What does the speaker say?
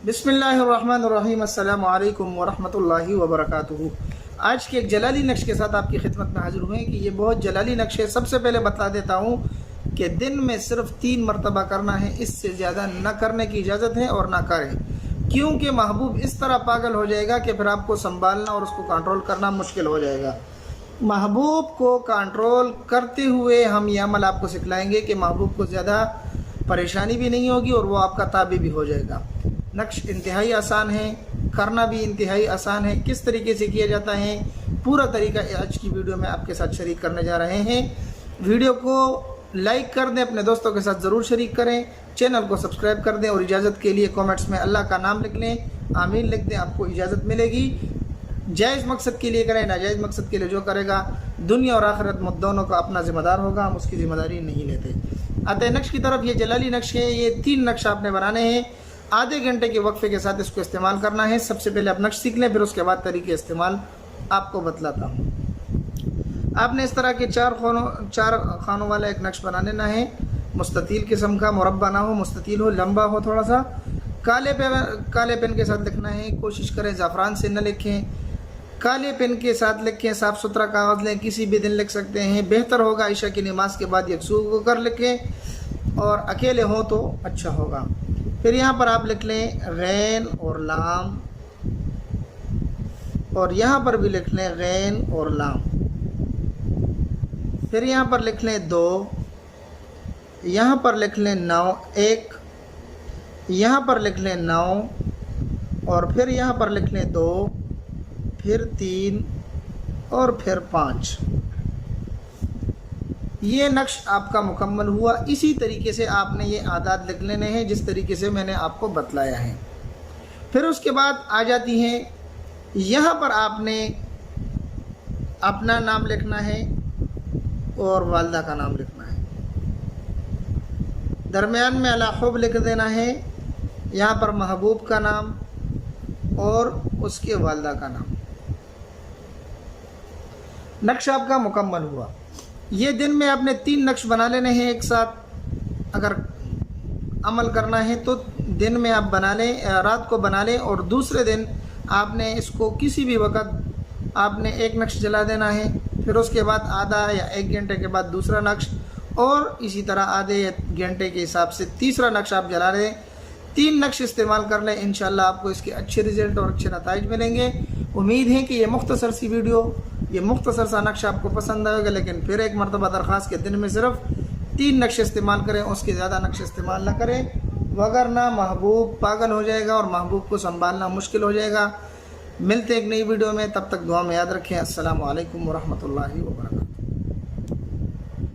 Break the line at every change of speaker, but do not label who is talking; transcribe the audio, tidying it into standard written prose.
बिस्मिल्लाहिर्रहमानिर्रहीम अस्सलामु अलैकुम वरहमतुल्लाहि वबरकातुहू। आज के एक जलाली नक्श के साथ आपकी खिदमत में हाजिर हुए कि ये बहुत जलाली नक्श है। सबसे पहले बता देता हूँ कि दिन में सिर्फ 3 मरतबा करना है, इससे ज़्यादा न करने की इजाज़त है और ना करें, क्योंकि महबूब इस तरह पागल हो जाएगा कि फिर आपको संभालना और उसको कंट्रोल करना मुश्किल हो जाएगा। महबूब को कंट्रोल करते हुए हम ये अमल आपको सिखलाएंगे कि महबूब को ज़्यादा परेशानी भी नहीं होगी और वो आपका ताबी भी हो जाएगा। नक्श इंतहाई आसान है, करना भी इंतहाई आसान है। किस तरीके से किया जाता है पूरा तरीका आज की वीडियो में आपके साथ शरीक करने जा रहे हैं। वीडियो को लाइक कर दें, अपने दोस्तों के साथ ज़रूर शरीक करें, चैनल को सब्सक्राइब कर दें और इजाज़त के लिए कमेंट्स में अल्लाह का नाम लिख लें, आमीन लिख दें, आपको इजाज़त मिलेगी। जायज़ मकसद के लिए करें, नाजायज़ मकसद के लिए जो करेगा दुनिया और आखिरत में दोनों का अपना ज़िम्मेदार होगा, हम उसकी ज़िम्मेदारी नहीं लेते। आते नक्श की तरफ। ये जलाली नक्श है, ये 3 नक्श आपने बनाने हैं। आधे घंटे के वक्फे के साथ इसको इस्तेमाल करना है। सबसे पहले आप नक्श सीख लें, फिर उसके बाद तरीके इस्तेमाल आपको बतलाता हूँ। आपने इस तरह के 4 खानों वाला एक नक्श बना लेना है। मुस्ततील किस्म का, मुरब्बा ना हो, मुस्ततील हो, लंबा हो थोड़ा सा। काले पेन के साथ लिखना है। कोशिश करें ज़ाफ़रान से न लिखें, काले पेन के साथ लिखें। साफ़ सुथरा कागज़ लें, किसी भी दिन लिख सकते हैं, बेहतर होगा इशा की नमाज के बाद यकसू कर लिखें और अकेले हों तो अच्छा होगा। फिर यहाँ पर आप लिख लें गैन और लाम, और यहाँ पर भी लिख लें गैन और लाम। फिर यहाँ पर लिख लें 2, यहाँ पर लिख लें 9, 1, यहाँ पर लिख लें 9, और फिर यहाँ पर लिख लें 2, फिर 3 और फिर 5। ये नक्श आपका मुकम्मल हुआ। इसी तरीके से आपने ये आदात लिख लेने हैं जिस तरीके से मैंने आपको बतलाया है। फिर उसके बाद आ जाती हैं, यहाँ पर आपने अपना नाम लिखना है और वालदा का नाम लिखना है। दरमियान में अला हुब लिख देना है, यहाँ पर महबूब का नाम और उसके वालदा का नाम। नक्श आपका मुकम्मल हुआ। ये दिन में आपने 3 नक्श बना लेने हैं एक साथ। अगर अमल करना है तो दिन में आप बना लें, रात को बना लें, और दूसरे दिन आपने इसको किसी भी वक्त आपने एक नक्श जला देना है। फिर उसके बाद आधा या 1 घंटे के बाद दूसरा नक्श, और इसी तरह आधे या घंटे के हिसाब से तीसरा नक्श आप जला लें। 3 नक्श इस्तेमाल कर लें, इंशाल्लाह आपको इसके अच्छे रिज़ल्ट और अच्छे नताइज मिलेंगे। उम्मीद है कि ये मुख्तसर सी वीडियो, ये मुख्तसर सा नक्श आपको पसंद आएगा। लेकिन फिर एक मरतबा दरख्वास्त के दिन में सिर्फ 3 नक्श इस्तेमाल करें, उसके ज़्यादा नक्श इस्तेमाल ना करें, वगरना महबूब पागल हो जाएगा और महबूब को संभालना मुश्किल हो जाएगा। मिलते एक नई वीडियो में, तब तक दुआ में याद रखें। अस्सलामु अलैकुम वरहमतुल्लाहि वबरकातुहू।